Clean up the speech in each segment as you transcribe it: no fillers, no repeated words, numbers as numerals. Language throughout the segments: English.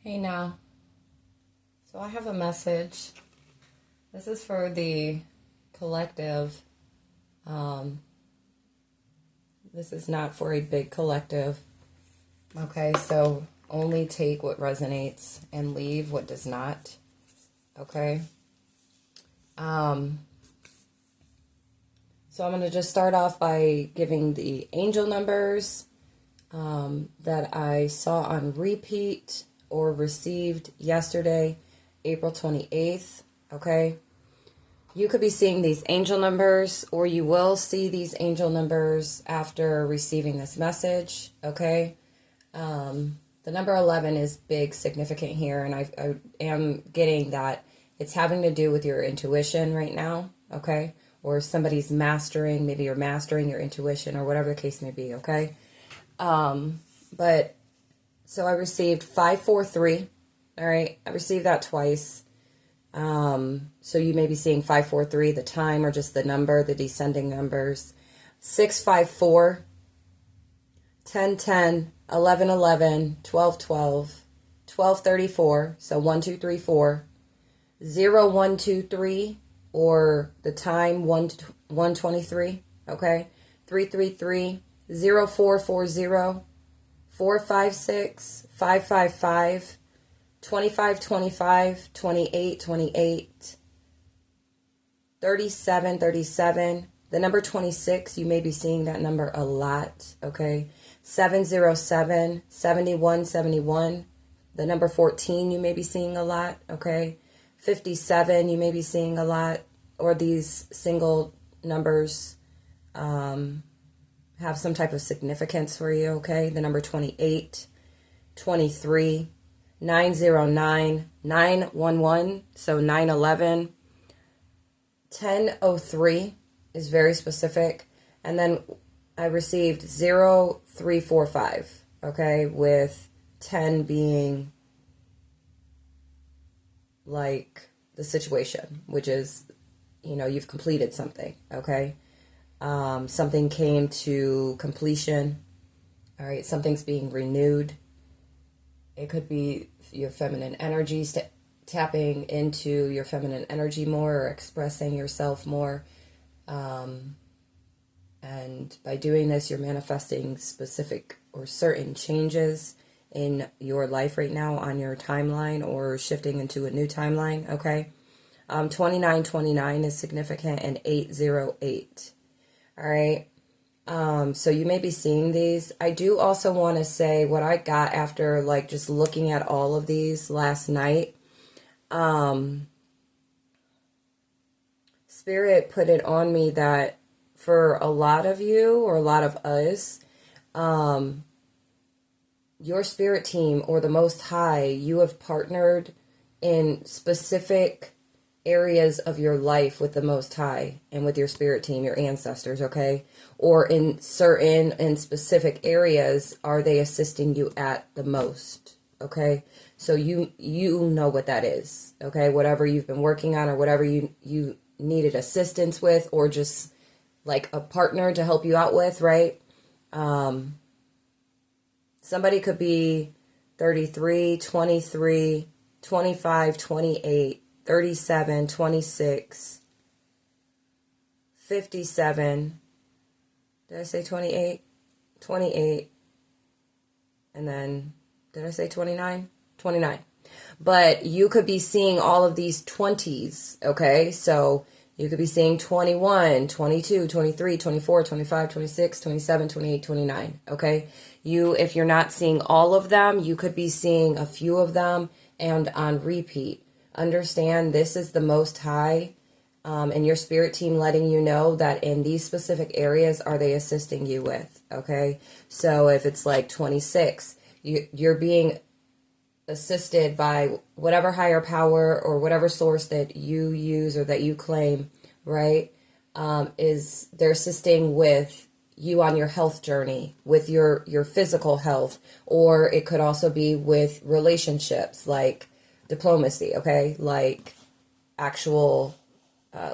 Hey now, so I have a message. This is for the collective. Um, this is not for a big collective. Okay, so only take what resonates and leave what does not. Okay. Um, so I'm going to just start off by giving the angel numbers that I saw on repeat or received yesterday, April 28th, okay? You could be seeing these angel numbers, or you will see these angel numbers after receiving this message, okay? The number 11 is big, significant here, and I am getting that it's having to do with your intuition right now, okay? Or somebody's mastering, maybe you're mastering your intuition, or whatever the case may be, okay? But so I received 543. All right. I received that twice. So you may be seeing 543, the time or just the number, the descending numbers. 654, 1010, 1111, 1212, 1234. So 1234, 0123, or the time 123. Okay. 333, 0440, 456, 555, 2525, 2828, 3737. The number 26, you may be seeing that number a lot, okay? 707, 7171. The number 14, you may be seeing a lot, okay? 57, you may be seeing a lot, or these single numbers have some type of significance for you, okay? The number 28, 23, 909, 911, so 911, 1003 is very specific. And then I received 0345, okay, with 10 being like the situation, which is, you've completed something, okay? Something came to completion. All right, something's being renewed. It could be your feminine energies, tapping into your feminine energy more, or expressing yourself more. And by doing this, you're manifesting specific or certain changes in your life right now on your timeline, or shifting into a new timeline, okay? 2929 is significant, and 808. All right. So you may be seeing these. I do also want to say what I got after just looking at all of these last night. Spirit put it on me that for a lot of you, or a lot of us, your spirit team or the Most High, you have partnered in specific areas of your life with the Most High and with your spirit team, your ancestors, okay? Or in specific areas, are they assisting you at the most, okay? So you know what that is, okay? Whatever you've been working on, or whatever you needed assistance with, or just like a partner to help you out with, right? Somebody could be 33, 23, 25, 28, 37, 26, 57, did I say 28? 28, and then, did I say 29? 29. But you could be seeing all of these 20s, okay? So you could be seeing 21, 22, 23, 24, 25, 26, 27, 28, 29, okay? If you're not seeing all of them, you could be seeing a few of them and on repeat. Understand, this is the Most High and your spirit team letting you know that in these specific areas are they assisting you with, okay? So if it's like 26, you're being assisted by whatever higher power or whatever source that you use or that you claim, right? They're assisting with you on your health journey, with your physical health, or it could also be with relationships, like diplomacy, okay? Like actual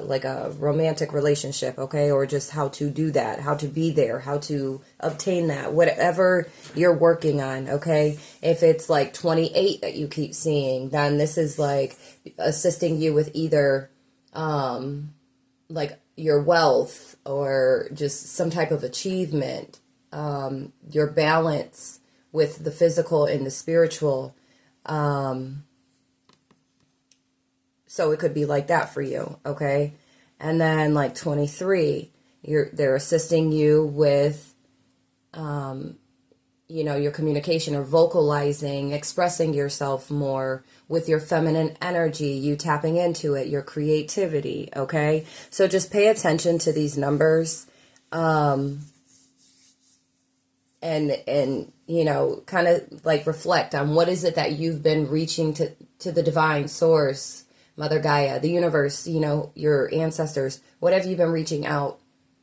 like a romantic relationship, okay? Or just how to do that, how to be there, how to obtain that, whatever you're working on, okay? If it's like 28 that you keep seeing, then this is like assisting you with either like your wealth or just some type of achievement, your balance with the physical and the spiritual. So it could be like that for you, okay? And then like 23, they're assisting you with, your communication or vocalizing, expressing yourself more with your feminine energy, you tapping into it, your creativity, okay? So just pay attention to these numbers, and kind of like reflect on what is it that you've been reaching to the divine source, Mother Gaia, the universe, your ancestors. What have you been reaching out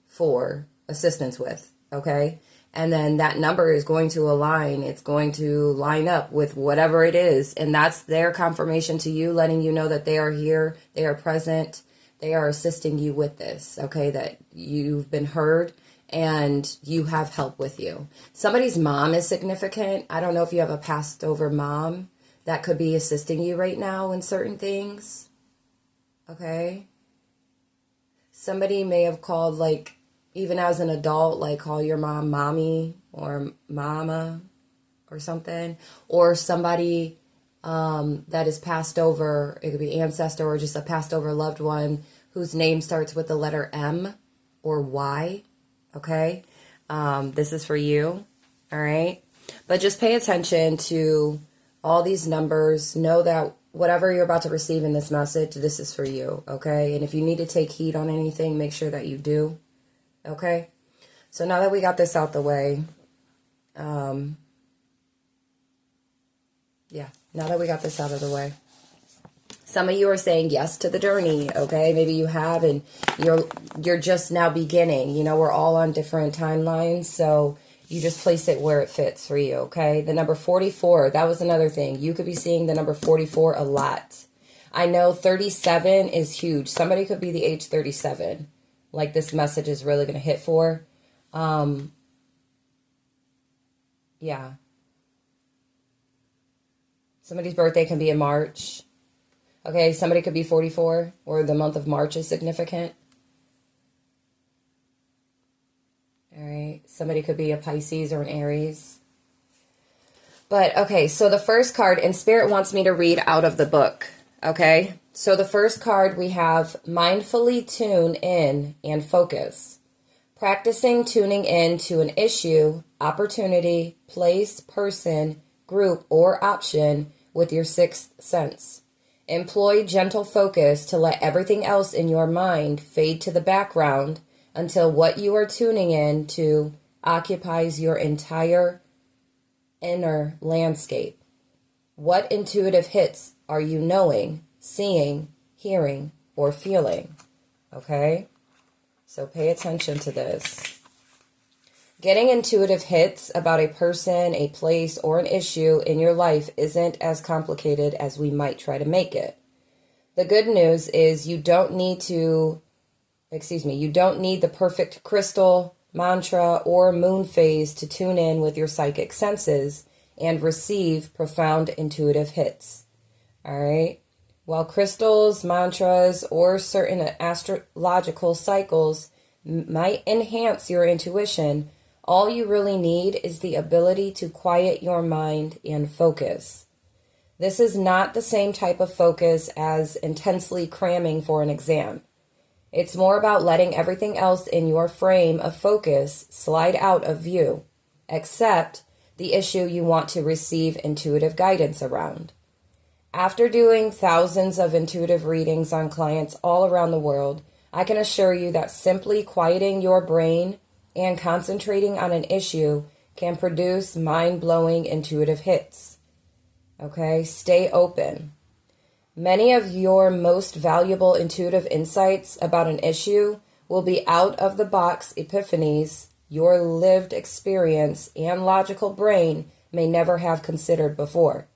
for assistance with? Okay. And then that number is going to align. It's going to line up with whatever it is. And that's their confirmation to you, letting you know that they are here. They are present. They are assisting you with this. Okay. That you've been heard and you have help with you. Somebody's mom is significant. I don't know if you have a passed over mom that could be assisting you right now in certain things. Okay. Somebody may have called, like, even as an adult, like call your mom mommy or mama or something. Or somebody that is passed over. It could be ancestor or just a passed over loved one whose name starts with the letter M or Y. Okay. This is for you. All right. But just pay attention to all these numbers. Know that whatever you're about to receive in this message, this is for you, okay? And if you need to take heed on anything, make sure that you do, okay? So now that we got this out the way, now that we got this out of the way, some of you are saying yes to the journey, okay? Maybe you have, and you're just now beginning. We're all on different timelines, so you just place it where it fits for you, okay? The number 44, that was another thing. You could be seeing the number 44 a lot. I know 37 is huge. Somebody could be the age 37. Like this message is really going to hit for. Yeah. Somebody's birthday can be in March. Okay, somebody could be 44, or the month of March is significant. All right, somebody could be a Pisces or an Aries. But, okay, so the first card, and Spirit wants me to read out of the book, okay? So the first card, we have mindfully tune in and focus. Practicing tuning in to an issue, opportunity, place, person, group, or option with your sixth sense. Employ gentle focus to let everything else in your mind fade to the background until what you are tuning in to occupies your entire inner landscape. What intuitive hits are you knowing, seeing, hearing, or feeling? Okay? So pay attention to this. Getting intuitive hits about a person, a place, or an issue in your life isn't as complicated as we might try to make it. The good news is you don't need the perfect crystal, mantra, or moon phase to tune in with your psychic senses and receive profound intuitive hits. All right? While crystals, mantras, or certain astrological cycles might enhance your intuition, all you really need is the ability to quiet your mind and focus. This is not the same type of focus as intensely cramming for an exam. It's more about letting everything else in your frame of focus slide out of view, except the issue you want to receive intuitive guidance around. After doing thousands of intuitive readings on clients all around the world, I can assure you that simply quieting your brain and concentrating on an issue can produce mind-blowing intuitive hits. Okay, stay open. Many of your most valuable intuitive insights about an issue will be out-of-the-box epiphanies your lived experience and logical brain may never have considered before.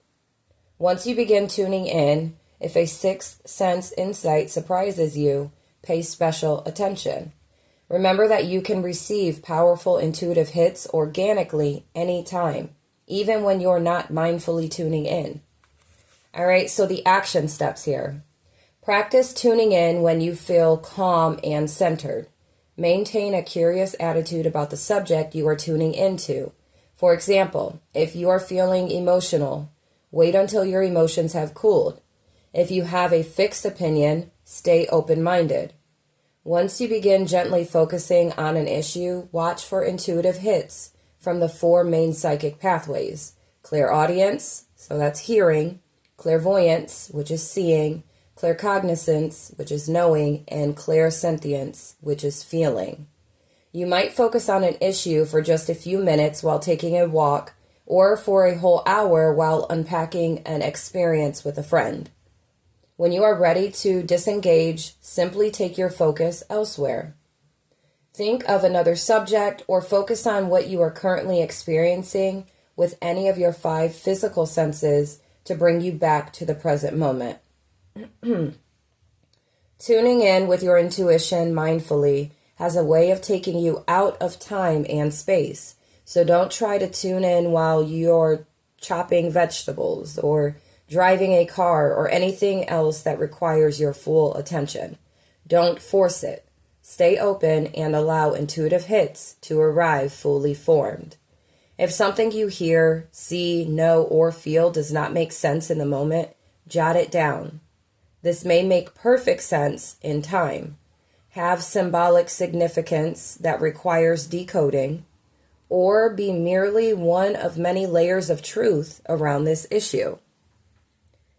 Once you begin tuning in, if a sixth sense insight surprises you, pay special attention. Remember that you can receive powerful intuitive hits organically anytime, even when you're not mindfully tuning in. All right, so the action steps here. Practice tuning in when you feel calm and centered. Maintain a curious attitude about the subject you are tuning into. For example, if you are feeling emotional, wait until your emotions have cooled. If you have a fixed opinion, stay open-minded. Once you begin gently focusing on an issue, watch for intuitive hits from the 4 main psychic pathways. Clairaudience, so that's hearing, clairvoyance, which is seeing, claircognizance, which is knowing, and clairsentience, which is feeling. You might focus on an issue for just a few minutes while taking a walk, or for a whole hour while unpacking an experience with a friend. When you are ready to disengage, simply take your focus elsewhere. Think of another subject or focus on what you are currently experiencing with any of your 5 physical senses to bring you back to the present moment. Tuning in with your intuition mindfully has a way of taking you out of time and space. So don't try to tune in while you're chopping vegetables or driving a car or anything else that requires your full attention. Don't force it. Stay open and allow intuitive hits to arrive fully formed. If something you hear, see, know, or feel does not make sense in the moment, jot it down. This may make perfect sense in time, have symbolic significance that requires decoding, or be merely one of many layers of truth around this issue.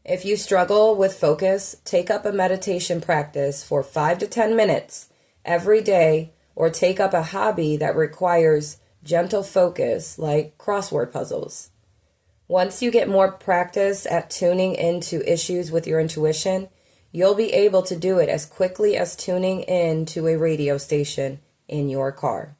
If you struggle with focus, take up a meditation practice for 5 to 10 minutes every day, or take up a hobby that requires gentle focus like crossword puzzles. Once you get more practice at tuning into issues with your intuition, you'll be able to do it as quickly as tuning in to a radio station in your car.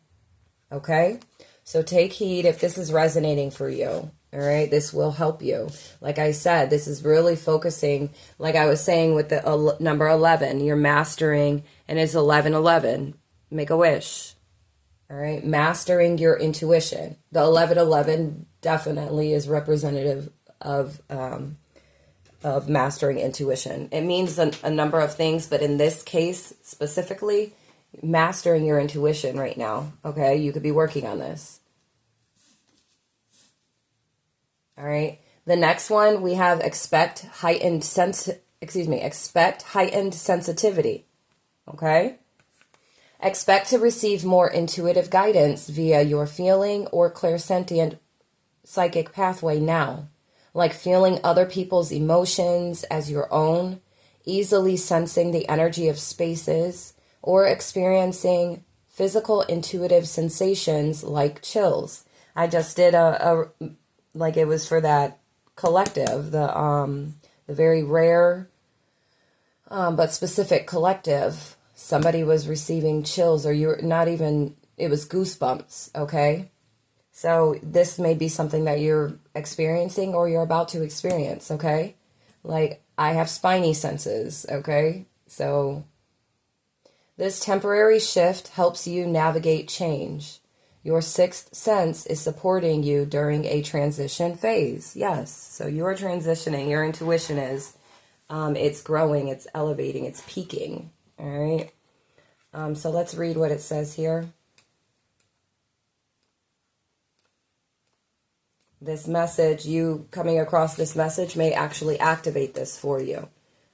Okay? So take heed if this is resonating for you. All right? This will help you. Like I said, this is really focusing, like I was saying with the number 11, you're mastering, and it's 1111. Make a wish. All right? Mastering your intuition. The 1111 definitely is representative of mastering intuition. It means a number of things, but in this case specifically, mastering your intuition right now. Okay, you could be working on this. All right. The next one we have expect heightened sensitivity. Okay. Expect to receive more intuitive guidance via your feeling or clairsentient psychic pathway now, like feeling other people's emotions as your own, easily sensing the energy of spaces, or experiencing physical intuitive sensations like chills. I just did like it was for that collective, the very rare but specific collective. Somebody was receiving chills, or you're not even, it was goosebumps, okay? So this may be something that you're experiencing or you're about to experience, okay? Like, I have spiny senses, okay? So this temporary shift helps you navigate change. Your 6th sense is supporting you during a transition phase. Yes, so you're transitioning. Your intuition is, it's growing, it's elevating, it's peaking, all right? So let's read what it says here. This message, you coming across this message may actually activate this for you,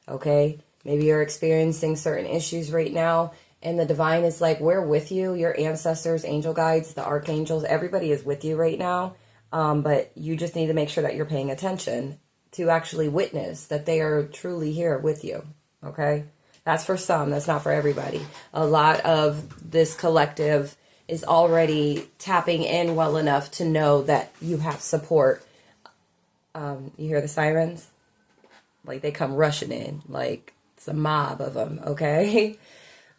okay? Maybe you're experiencing certain issues right now, and the divine is like, we're with you. Your ancestors, angel guides, the archangels, everybody is with you right now, but you just need to make sure that you're paying attention to actually witness that they are truly here with you, okay? That's for some. That's not for everybody. A lot of this collective is already tapping in well enough to know that you have support. You hear the sirens? Like, they come rushing in. Like, it's a mob of them, okay?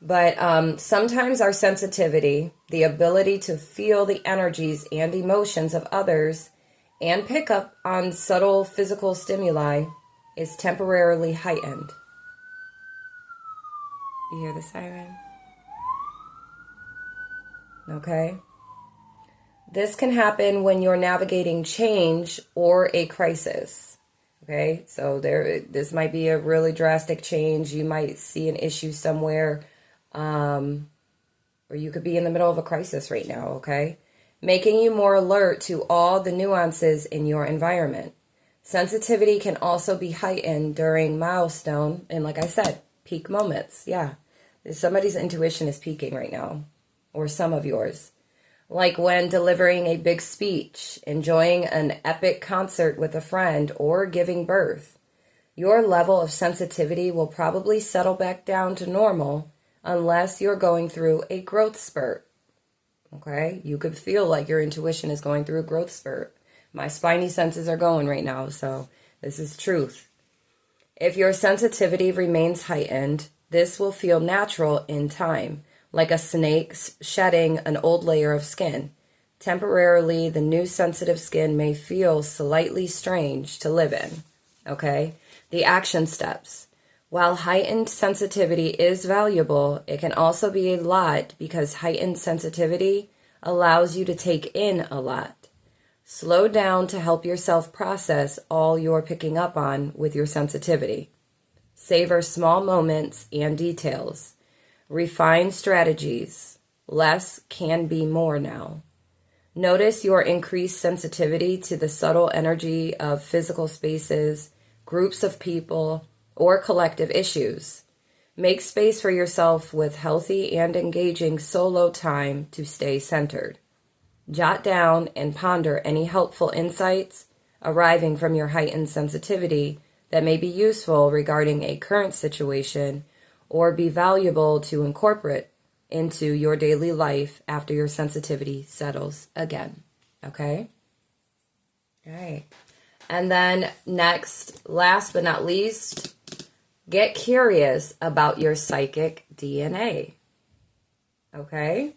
But sometimes our sensitivity, the ability to feel the energies and emotions of others and pick up on subtle physical stimuli, is temporarily heightened. You hear the siren? Okay. This can happen when you're navigating change or a crisis. Okay, so this might be a really drastic change. You might see an issue somewhere, or you could be in the middle of a crisis right now, okay? Making you more alert to all the nuances in your environment. Sensitivity can also be heightened during milestone and, like I said, peak moments. Yeah, somebody's intuition is peaking right now, or some of yours. Like when delivering a big speech, enjoying an epic concert with a friend, or giving birth. Your level of sensitivity will probably settle back down to normal unless you're going through a growth spurt. Okay? You could feel like your intuition is going through a growth spurt. My spidey senses are going right now, so this is truth. If your sensitivity remains heightened, this will feel natural in time, like a snake shedding an old layer of skin. Temporarily, the new sensitive skin may feel slightly strange to live in. Okay? The action steps. While heightened sensitivity is valuable, it can also be a lot because heightened sensitivity allows you to take in a lot. Slow down to help yourself process all you're picking up on with your sensitivity. Savor small moments and details. Refine strategies. Less can be more now. Notice your increased sensitivity to the subtle energy of physical spaces, groups of people, or collective issues. Make space for yourself with healthy and engaging solo time to stay centered. Jot down and ponder any helpful insights arriving from your heightened sensitivity that may be useful regarding a current situation or be valuable to incorporate into your daily life after your sensitivity settles again. Okay? All right. And then next, last but not least, get curious about your psychic DNA. Okay?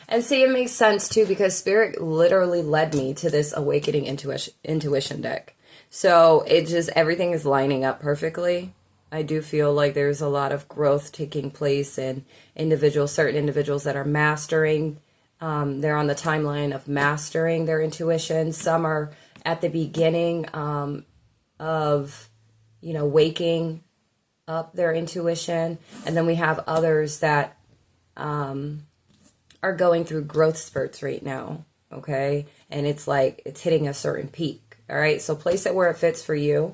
And see, it makes sense too because Spirit literally led me to this Awakening Intuition deck. So it just, everything is lining up perfectly. I do feel like there's a lot of growth taking place in certain individuals that are mastering. They're on the timeline of mastering their intuition. Some are at the beginning of, waking up their intuition. And then we have others that are going through growth spurts right now. Okay. And it's like, it's hitting a certain peak. All right. So place it where it fits for you.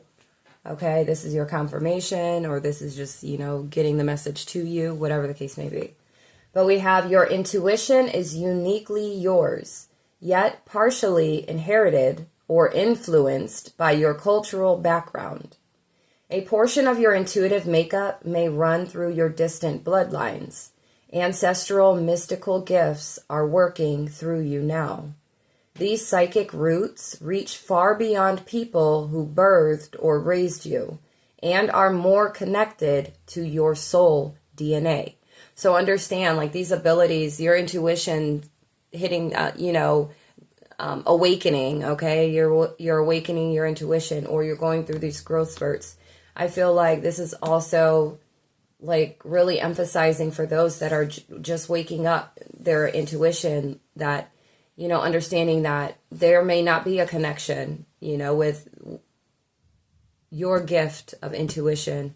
Okay, this is your confirmation, or this is just, getting the message to you, whatever the case may be. But we have your intuition is uniquely yours, yet partially inherited or influenced by your cultural background. A portion of your intuitive makeup may run through your distant bloodlines. Ancestral mystical gifts are working through you now. These psychic roots reach far beyond people who birthed or raised you and are more connected to your soul DNA. So understand, like, these abilities, your intuition hitting, awakening, okay? You're awakening your intuition, or you're going through these growth spurts. I feel like this is also, like, really emphasizing for those that are just waking up their intuition, that understanding that there may not be a connection, with your gift of intuition,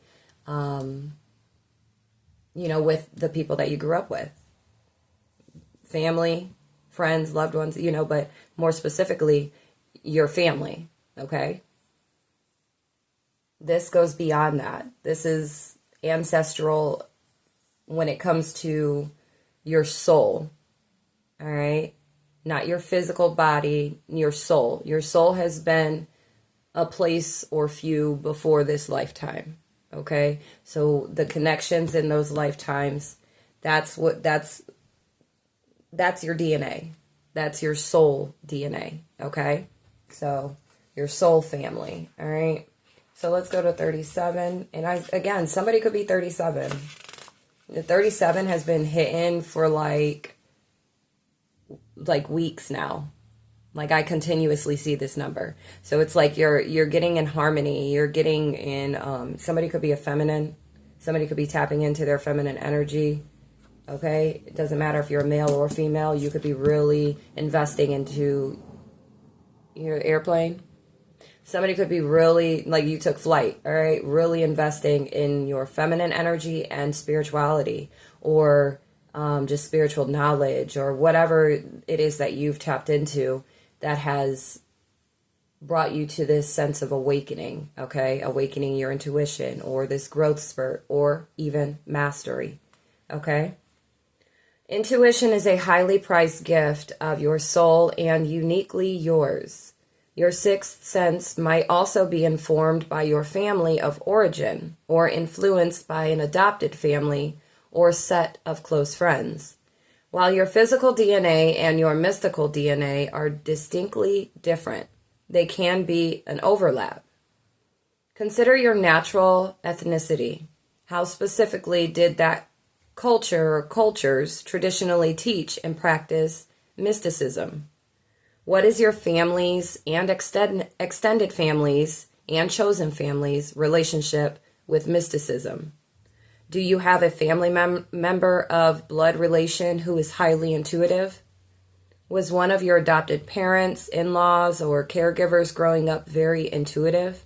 with the people that you grew up with. Family, friends, loved ones, but more specifically, your family, okay? This goes beyond that. This is ancestral when it comes to your soul, all right? Not your physical body, your soul. Your soul has been a place or few before this lifetime, okay? So the connections in those lifetimes, that's your DNA. That's your soul DNA, okay? So your soul family, all right? So let's go to 37. And again, somebody could be 37. The 37 has been hitting for like weeks now. Like, I continuously see this number. So it's like you're getting in harmony. You're getting in, somebody could be a feminine. Somebody could be tapping into their feminine energy. Okay, it doesn't matter if you're a male or female. You could be really investing into your airplane. Somebody could be really, like you took flight, all right, really investing in your feminine energy and spirituality, or just spiritual knowledge, or whatever it is that you've tapped into that has brought you to this sense of awakening, okay? Awakening your intuition, or this growth spurt, or even mastery, okay? Intuition is a highly prized gift of your soul and uniquely yours. Your sixth sense might also be informed by your family of origin, or influenced by an adopted family or set of close friends. While your physical DNA and your mystical DNA are distinctly different, they can be an overlap. Consider your natural ethnicity. How specifically did that culture or cultures traditionally teach and practice mysticism? What is your family's and extended families and chosen families' relationship with mysticism? Do you have a family member of blood relation who is highly intuitive? Was one of your adopted parents, in-laws, or caregivers growing up very intuitive?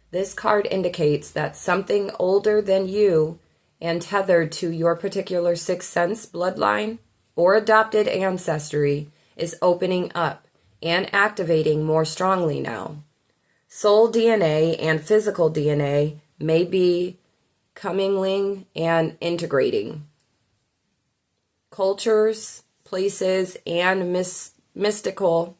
This card indicates that something older than you and tethered to your particular sixth sense bloodline or adopted ancestry is opening up and activating more strongly now. Soul DNA and physical DNA may be commingling and integrating. Cultures, places, and mystical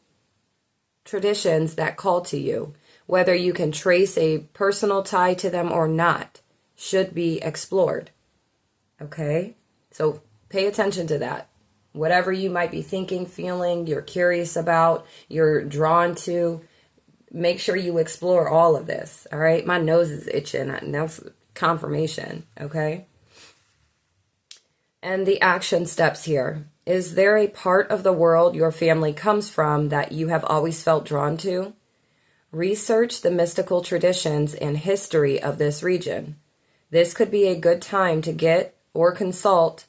traditions that call to you, whether you can trace a personal tie to them or not, should be explored. Okay? So pay attention to that. Whatever you might be thinking, feeling, you're curious about, you're drawn to, make sure you explore all of this. All right? My nose is itching, and that's confirmation. Okay? And the action steps here. Is there a part of the world your family comes from that you have always felt drawn to? Research the mystical traditions and history of this region. This could be a good time to get or consult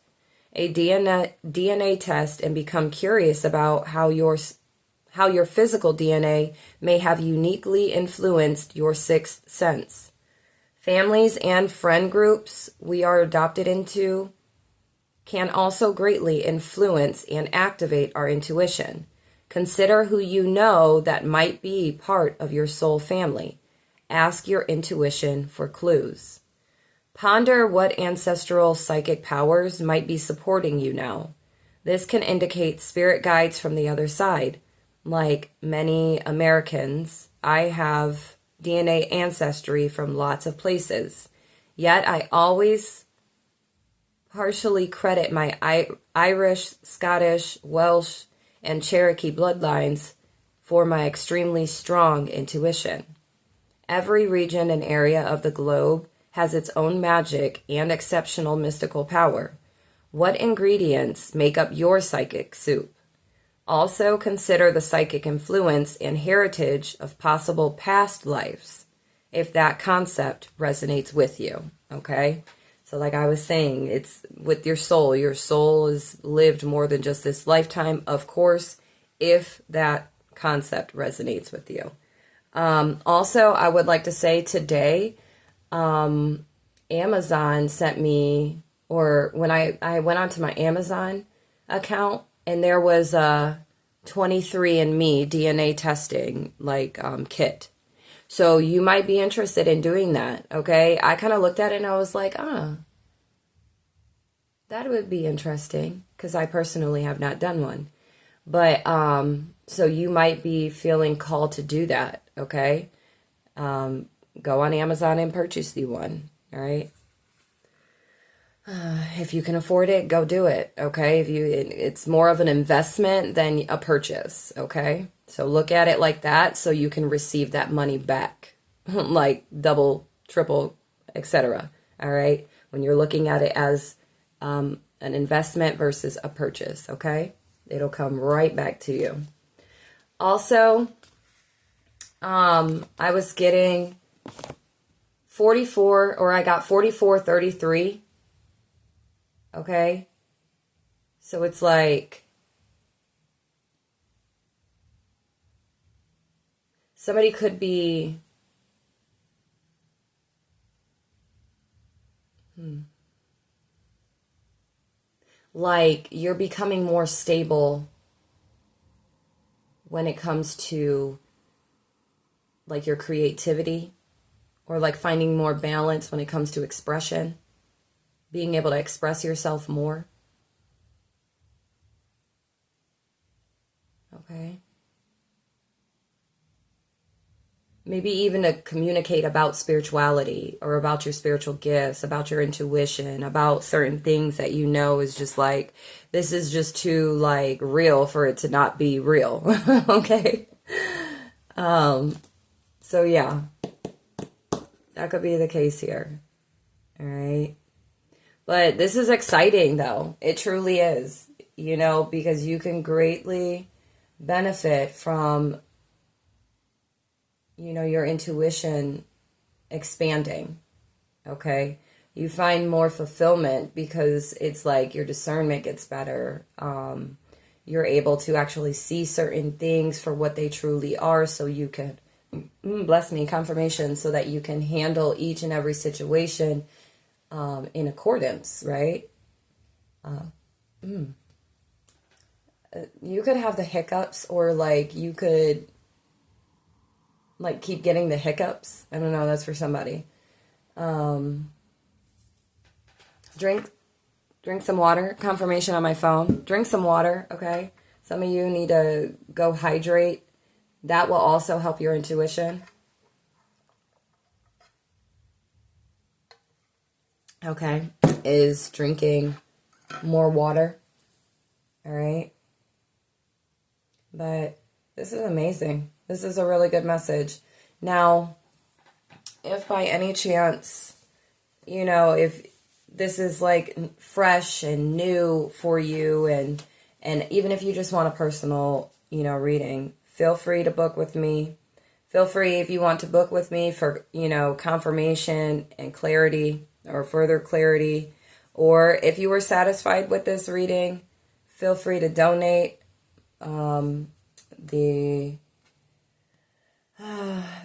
a DNA test and become curious about how your physical DNA may have uniquely influenced your sixth sense. Families and friend groups we are adopted into can also greatly influence and activate our intuition. Consider who you know that might be part of your soul family. Ask your intuition for clues. Ponder what ancestral psychic powers might be supporting you now. This can indicate spirit guides from the other side. Like many Americans, I have DNA ancestry from lots of places. Yet I always partially credit my Irish, Scottish, Welsh, and Cherokee bloodlines for my extremely strong intuition. Every region and area of the globe has its own magic and exceptional mystical power. What ingredients make up your psychic soup? Also consider the psychic influence and heritage of possible past lives, if that concept resonates with you, okay? So like I was saying, it's with your soul. Your soul is lived more than just this lifetime, of course, if that concept resonates with you. Also, I would like to say today, Amazon sent me, or when I went onto my Amazon account, and there was a 23andMe DNA testing kit. So you might be interested in doing that, okay? I kind of looked at it and I was like, that would be interesting, because I personally have not done one. But so you might be feeling called to do that, okay? Go on Amazon and purchase you one, all right? If you can afford it, go do it, okay? It's more of an investment than a purchase, okay? So look at it like that so you can receive that money back, like double, triple, etc., all right? When you're looking at it as an investment versus a purchase, okay? It'll come right back to you. Also, I was getting 44, or I got 4433. Okay? So it's like somebody could be like you're becoming more stable when it comes to like your creativity, or like finding more balance when it comes to expression, being able to express yourself more. Okay. Maybe even to communicate about spirituality or about your spiritual gifts, about your intuition, about certain things that you know is just like, this is just too like real for it to not be real. Okay. So yeah, that could be the case here. All right. But this is exciting though. It truly is, you know, because you can greatly benefit from, you know, your intuition expanding. Okay. You find more fulfillment because it's like your discernment gets better. You're able to actually see certain things for what they truly are, so you can, bless me, confirmation, so that you can handle each and every situation in accordance, right? You could have the hiccups, or like you could like keep getting the hiccups. I don't know, that's for somebody. Drink some water. Confirmation on my phone. Drink some water, okay? Some of you need to go hydrate. That will also help your intuition. Okay, is drinking more water. All right. But this is amazing. This is a really good message. Now, if by any chance, you know, if this is like fresh and new for you, and even if you just want a personal, you know, reading, feel free to book with me. Feel free if you want to book with me for, you know, confirmation and clarity or further clarity. Or if you were satisfied with this reading, feel free to donate. The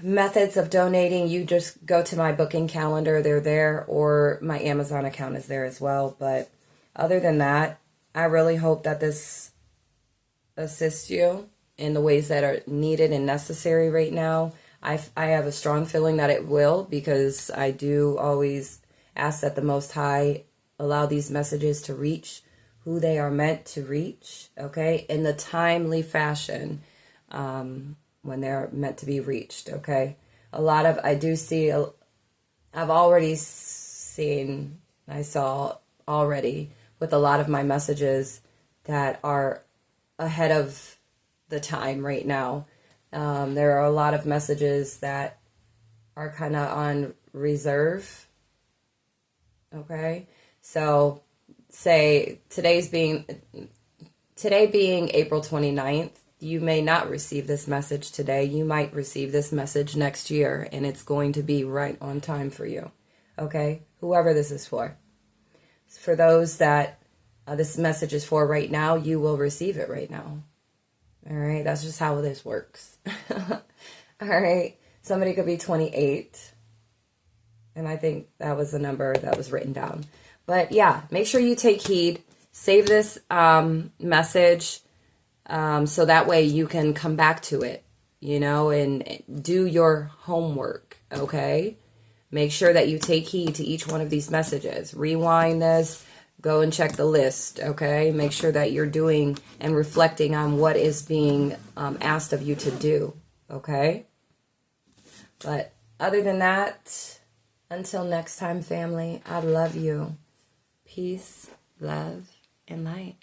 methods of donating, you just go to my booking calendar, they're there, or my Amazon account is there as well. But other than that, I really hope that this assists you in the ways that are needed and necessary right now. I have a strong feeling that it will, because I do always ask that the Most High allow these messages to reach who they are meant to reach, okay, in the timely fashion, when they're meant to be reached, okay. I saw already with a lot of my messages that are ahead of the time right now. There are a lot of messages that are kind of on reserve, okay. So say today being April 29th, you may not receive this message today. You might receive this message next year, and it's going to be right on time for you. Okay? Whoever this is for. For those that this message is for right now, you will receive it right now. All right? That's just how this works. All right? Somebody could be 28. And I think that was the number that was written down. But yeah, make sure you take heed. Save this message so that way you can come back to it, you know, and do your homework, okay? Make sure that you take heed to each one of these messages. Rewind this, go and check the list, okay? Make sure that you're doing and reflecting on what is being asked of you to do, okay? But other than that, until next time, family, I love you. Peace, love, and light.